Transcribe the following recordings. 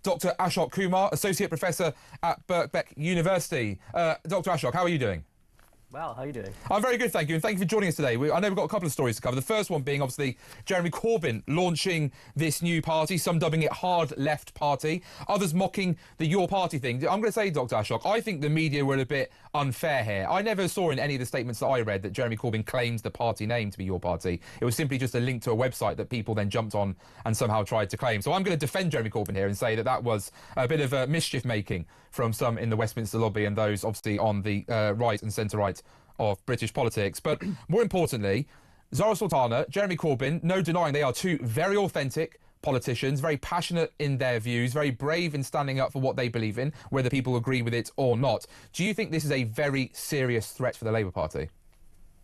Dr. Ashok Kumar, Associate Professor at Birkbeck University. Dr. Ashok, how are you doing? Well, how are you doing? I'm very good, thank you, and thank you for joining us today. I know we've got a couple of stories to cover. The first one being, obviously, Jeremy Corbyn launching this new party, some dubbing it Hard Left Party, others mocking the Your Party thing. I'm going to say, Dr. Ashok, I think the media were a bit unfair here. I never saw in any of the statements that I read that Jeremy Corbyn claimed the party name to be Your Party. It was simply just a link to a website that people then jumped on and somehow tried to claim. So I'm going to defend Jeremy Corbyn here and say that that was a bit of mischief-making from some in the Westminster lobby and those, obviously, on the right and centre-right of British politics. But more importantly, Zarah Sultana, Jeremy Corbyn, no denying they are two very authentic politicians, very passionate in their views, very brave in standing up for what they believe in, whether people agree with it or not. Do you think this is a very serious threat for the Labour Party?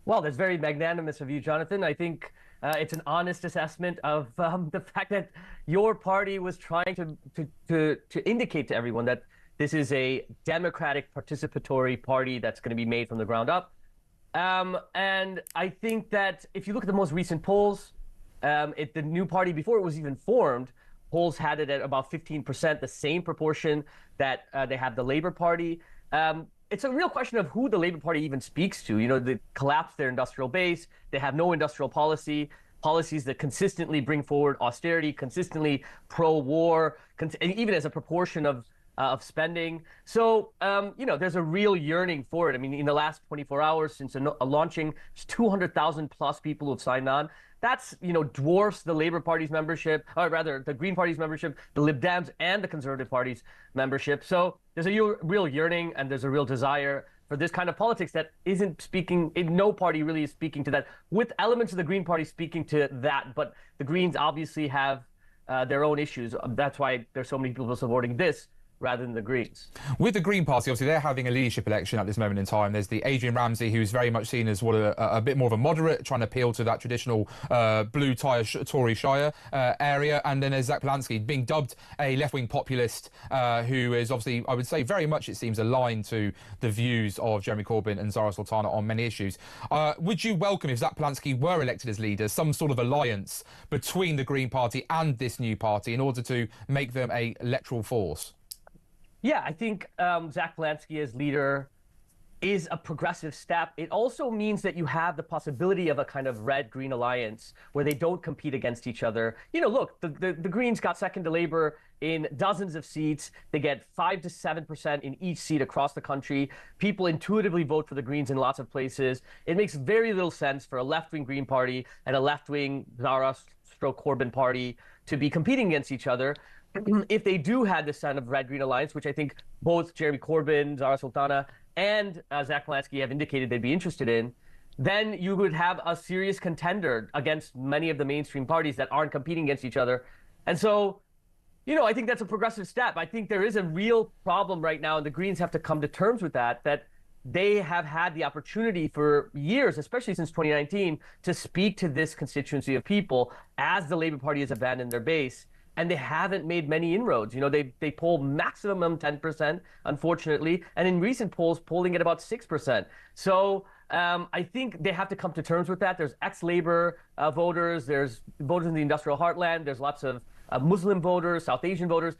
Well, that's very magnanimous of you, Jonathan. I think it's an honest assessment of the fact that your party was trying to indicate to everyone that this is a democratic participatory party that's going to be made from the ground up. And I think that if you look at the most recent polls, the new party, before it was even formed, polls had it at about 15%, the same proportion that they have the Labour Party. It's a real question of who the Labour Party even speaks to. You know, they collapsed their industrial base. They have no industrial policies that consistently bring forward austerity, consistently pro-war, even as a proportion of spending. So, you know, there's a real yearning for it. I mean, in the last 24 hours since a launching, there's 200,000 plus people who have signed on. That's, you know, dwarfs the Labour Party's membership, or rather the Green Party's membership, the Lib Dems and the Conservative Party's membership. So there's a real yearning and there's a real desire for this kind of politics that isn't speaking, no party really is speaking to that, with elements of the Green Party speaking to that. But the Greens obviously have their own issues. That's why there's so many people supporting this rather than the Greens. With the Green Party, obviously, they're having a leadership election at this moment in time. There's the Adrian Ramsey, who's very much seen as a bit more of a moderate, trying to appeal to that traditional blue-tie Tory Shire area. And then there's Zach Polanski, being dubbed a left-wing populist, who is obviously, I would say, very much, it seems, aligned to the views of Jeremy Corbyn and Zarah Sultana on many issues. Would you welcome, if Zach Polanski were elected as leader, some sort of alliance between the Green Party and this new party in order to make them an electoral force? Yeah, I think Zach Polanski as leader is a progressive step. It also means that you have the possibility of a kind of red-green alliance where they don't compete against each other. You know, look, the Greens got second to Labour in dozens of seats. They get 5 to 7% in each seat across the country. People intuitively vote for the Greens in lots of places. It makes very little sense for a left-wing Green Party and a left-wing Zarah/Corbyn party to be competing against each other. If they do have this kind of red-green alliance, which I think both Jeremy Corbyn, Zarah Sultana, and Zach Polanski have indicated they'd be interested in, then you would have a serious contender against many of the mainstream parties that aren't competing against each other. And so, you know, I think that's a progressive step. I think there is a real problem right now, and the Greens have to come to terms with that they have had the opportunity for years, especially since 2019, to speak to this constituency of people as the Labour Party has abandoned their base. And they haven't made many inroads. You know, they poll maximum 10%, unfortunately, and in recent polls, polling at about 6%. So I think they have to come to terms with that. There's ex-Labour voters, there's voters in the industrial heartland, there's lots of Muslim voters, South Asian voters,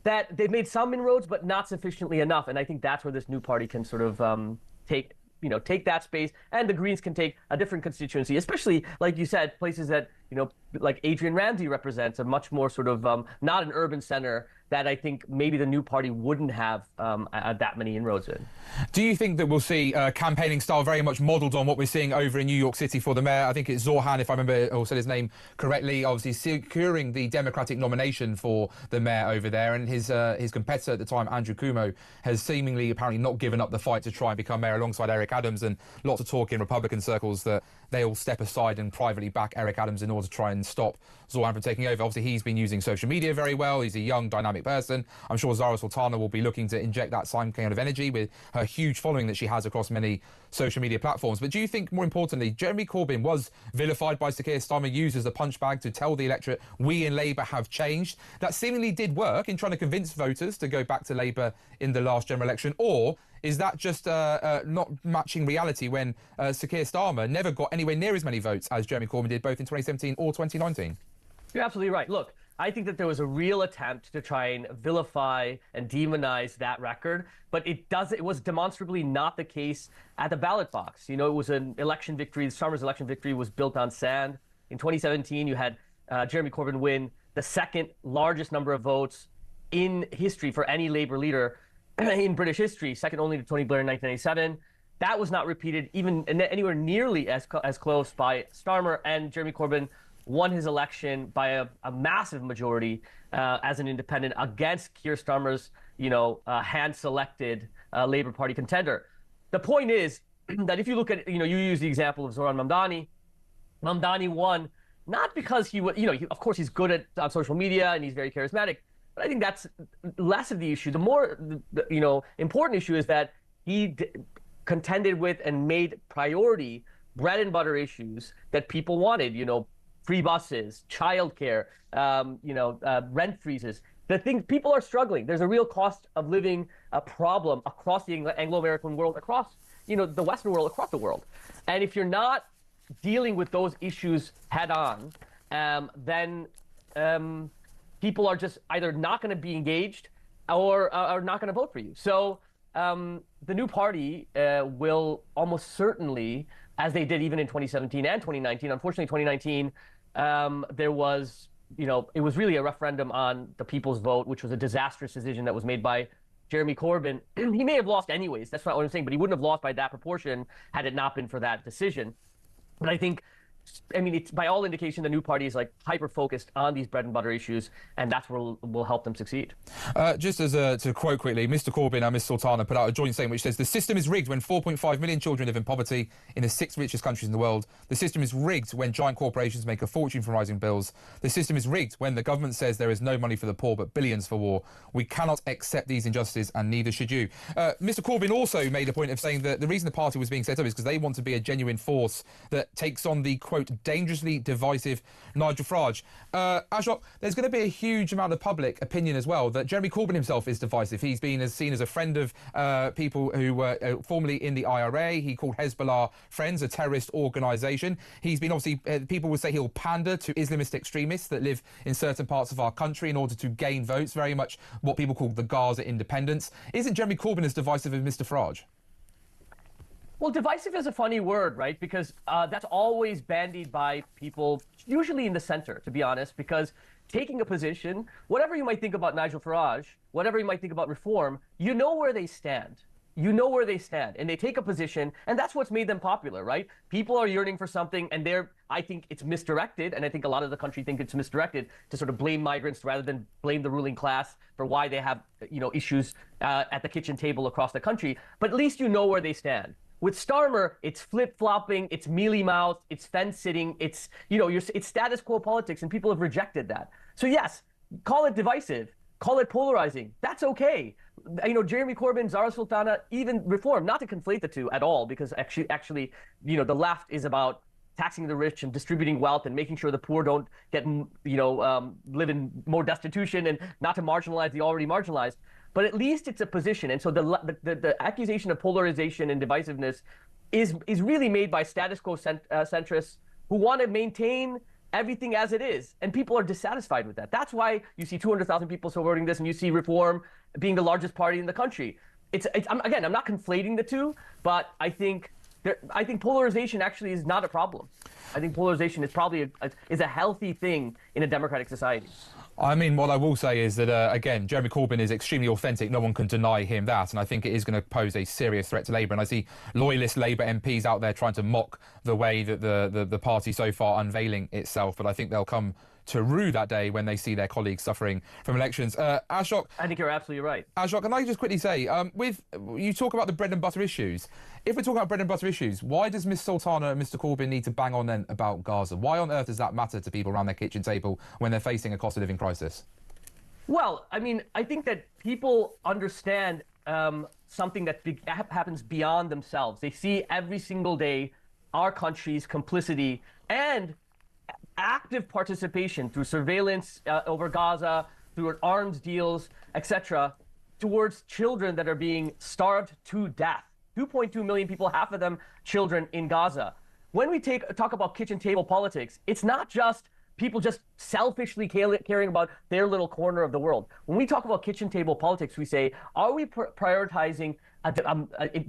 that they've made some inroads, but not sufficiently enough. And I think that's where this new party can sort of take that space, and the Greens can take a different constituency, especially, like you said, places that, you know, like Adrian Ramsey represents, a much more sort of not an urban center that I think maybe the new party wouldn't have that many inroads in. Do you think that we'll see campaigning style very much modelled on what we're seeing over in New York City for the mayor? I think it's Zohan, if I remember or said his name correctly, obviously securing the Democratic nomination for the mayor over there, and his competitor at the time, Andrew Cuomo, has seemingly apparently not given up the fight to try and become mayor alongside Eric Adams, and lots of talk in Republican circles that they all step aside and privately back Eric Adams in order to try and stop Zohan from taking over. Obviously, he's been using social media very well. He's a young, dynamic person. I'm sure Zarah Sultana will be looking to inject that same kind of energy with her huge following that she has across many social media platforms. But do you think, more importantly, Jeremy Corbyn was vilified by Sir Keir Starmer, used as a punch bag to tell the electorate, we in Labour have changed? That seemingly did work in trying to convince voters to go back to Labour in the last general election. Or is that just not matching reality when Sir Keir Starmer never got anywhere near as many votes as Jeremy Corbyn did, both in 2017 or 2019? You're absolutely right. Look, I think that there was a real attempt to try and vilify and demonize that record, but it was demonstrably not the case at the ballot box. You know, it was an election victory. Starmer's election victory was built on sand. In 2017, you had Jeremy Corbyn win the second largest number of votes in history for any Labour leader in British history, second only to Tony Blair in 1997. That was not repeated even anywhere nearly as close by Starmer, and Jeremy Corbyn won his election by a massive majority as an independent against Keir Starmer's, hand-selected Labour Party contender. The point is that if you look at, you use the example of Zoran Mamdani. Mamdani won not because he was, of course he's good on social media and he's very charismatic, but I think that's less of the issue. The more, important issue is that he contended with and made priority bread and butter issues that people wanted, free buses, childcare, rent freezes. The thing, people are struggling. There's a real cost of living problem across the Anglo-American world, across, the Western world, across the world. And if you're not dealing with those issues head on, then people are just either not going to be engaged or are not going to vote for you. So the new party will almost certainly, as they did even in 2017 and 2019, unfortunately 2019, there was, it was really a referendum on the people's vote, which was a disastrous decision that was made by Jeremy Corbyn. He may have lost anyways, that's not what I'm saying, but he wouldn't have lost by that proportion had it not been for that decision. But I think, it's by all indication, the new party is like hyper-focused on these bread and butter issues, and that's what will help them succeed. Just to quote quickly, Mr. Corbyn and Ms. Sultana put out a joint statement which says, "The system is rigged when 4.5 million children live in poverty in the 6 richest countries in the world. The system is rigged when giant corporations make a fortune from rising bills. The system is rigged when the government says there is no money for the poor but billions for war. We cannot accept these injustices, and neither should you." Mr. Corbyn also made a point of saying that the reason the party was being set up is because they want to be a genuine force that takes on the, quote, dangerously divisive Nigel Farage. Ashok, there's going to be a huge amount of public opinion as well that Jeremy Corbyn himself is divisive. He's been seen as a friend of people who were formerly in the IRA. He called Hezbollah Friends a terrorist organisation. He's been obviously, people would say he'll pander to Islamist extremists that live in certain parts of our country in order to gain votes, very much what people call the Gaza independence. Isn't Jeremy Corbyn as divisive as Mr. Farage? Well, divisive is a funny word, right? Because that's always bandied by people, usually in the center, to be honest, because taking a position, whatever you might think about Nigel Farage, whatever you might think about reform, you know where they stand. You know where they stand, and they take a position, and that's what's made them popular, right? People are yearning for something, and I think it's misdirected, and I think a lot of the country think it's misdirected to sort of blame migrants rather than blame the ruling class for why they have, issues at the kitchen table across the country. But at least you know where they stand. With Starmer, it's flip-flopping, it's mealy-mouthed, it's fence-sitting, it's status quo politics, and people have rejected that. So yes, call it divisive, call it polarizing. That's okay. Jeremy Corbyn, Zarah Sultana, even reform, not to conflate the two at all, because actually, the left is about taxing the rich and distributing wealth and making sure the poor don't get, live in more destitution, and not to marginalize the already marginalized. But at least it's a position. And so the accusation of polarization and divisiveness is really made by status quo centrists who want to maintain everything as it is. And people are dissatisfied with that. That's why you see 200,000 people supporting this, and you see Reform being the largest party in the country. I'm not conflating the two, but I think polarization actually is not a problem. I think polarization is probably a healthy thing in a democratic society. What I will say is that, again, Jeremy Corbyn is extremely authentic. No one can deny him that. And I think it is going to pose a serious threat to Labour. And I see loyalist Labour MPs out there trying to mock the way that the party so far unveiling itself. But I think they'll come to rue that day when they see their colleagues suffering from elections. Ashok, I think you're absolutely right. Ashok, can I just quickly say, you talk about the bread and butter issues. If we're talking about bread and butter issues, why does Ms. Sultana and Mr. Corbyn need to bang on then about Gaza? Why on earth does that matter to people around their kitchen table when they're facing a cost of living crisis? Well, I think that people understand something that happens beyond themselves. They see every single day our country's complicity and active participation through surveillance over Gaza, through arms deals, etc., towards children that are being starved to death. 2.2 million people, half of them children in Gaza. When we talk about kitchen table politics, it's not just people just selfishly caring about their little corner of the world. When we talk about kitchen table politics, we say, are we prioritizing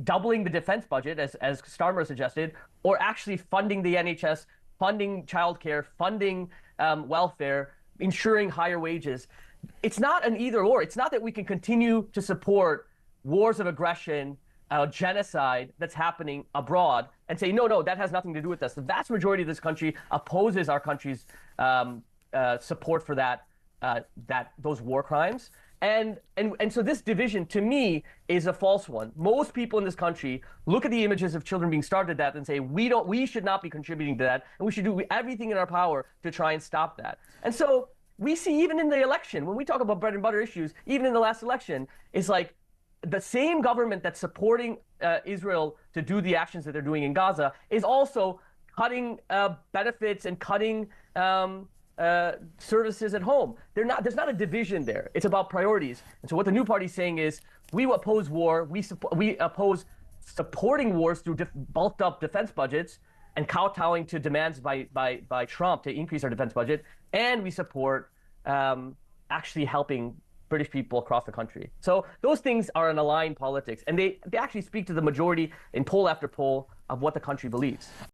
doubling the defense budget, as Starmer suggested, or actually funding the NHS, funding childcare, funding welfare, ensuring higher wages? It's not an either or. It's not that we can continue to support wars of aggression, genocide that's happening abroad and say, no, that has nothing to do with us. The vast majority of this country opposes our country's support for those war crimes. And so this division, to me, is a false one. Most people in this country look at the images of children being starved to death and say, we should not be contributing to that, and we should do everything in our power to try and stop that. And so we see even in the election, when we talk about bread and butter issues, even in the last election, it's like the same government that's supporting Israel to do the actions that they're doing in Gaza is also cutting benefits and cutting services at home. There's not a division there. It's about priorities. And so what the new party is saying is, we oppose war. We oppose supporting wars through bulked up defense budgets and kowtowing to demands by Trump to increase our defense budget. And we support actually helping British people across the country. So those things are an aligned politics, and they actually speak to the majority in poll after poll of what the country believes.